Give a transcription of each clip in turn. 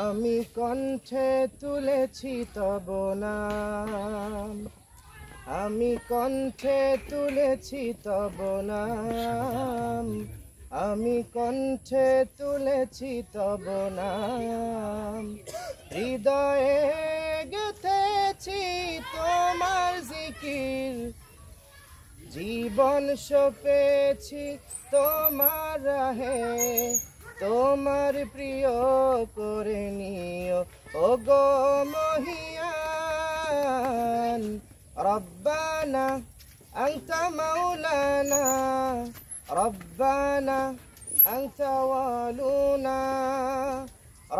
আমি কণ্ঠে তুলেছি তব নাম, আমি কণ্ঠে তুলেছি তব নাম, আমি কণ্ঠে তুলেছি তব নাম, হৃদয়ে গেঁথেছি তোমার জিকির, জীবন সপেছি তোমার রাহে, তোমার প্রিয় করে নিও ওগো মহিয়ান। রব্বানা আনতা মাওলানা, রব্বানা আনতা ওয়ালুনা,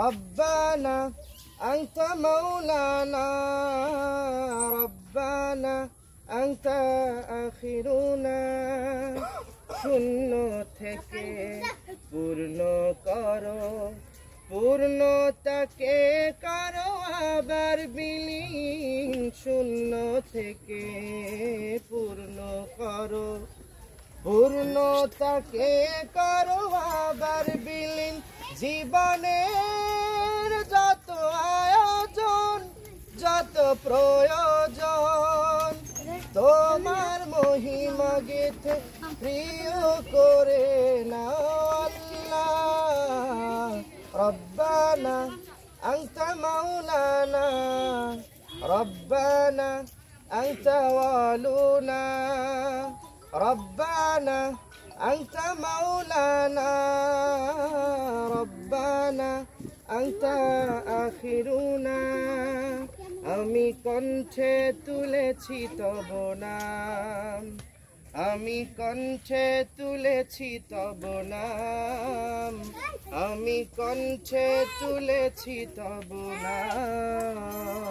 রব্বানা আনতা মাওলানা, রব্বানা আনতা আখিরুনা। শূন্য থেকে পূর্ণ করো, পূর্ণতাকে করো আবার বিলীন। শূন্য থেকে পূর্ণ করো, পূর্ণতাকে করো আবার বিলীন। জীবনের যত আয়োজন, যত প্রয়োজন, তোমার মহিমা গেথে প্রিয় করে নাও আল্লাহ। রব্বানা আনতা মাওলানা, রব্বানা আনতা ওয়ালুনা, রব্বানা আনতা মাওলানা, রব্বানা আনতা আখিরুনা। আমি কণ্ঠে তুলেছি তব নাম, আমি কণ্ঠে তুলেছি তব নাম, আমি কণ্ঠে তুলেছি তব নাম।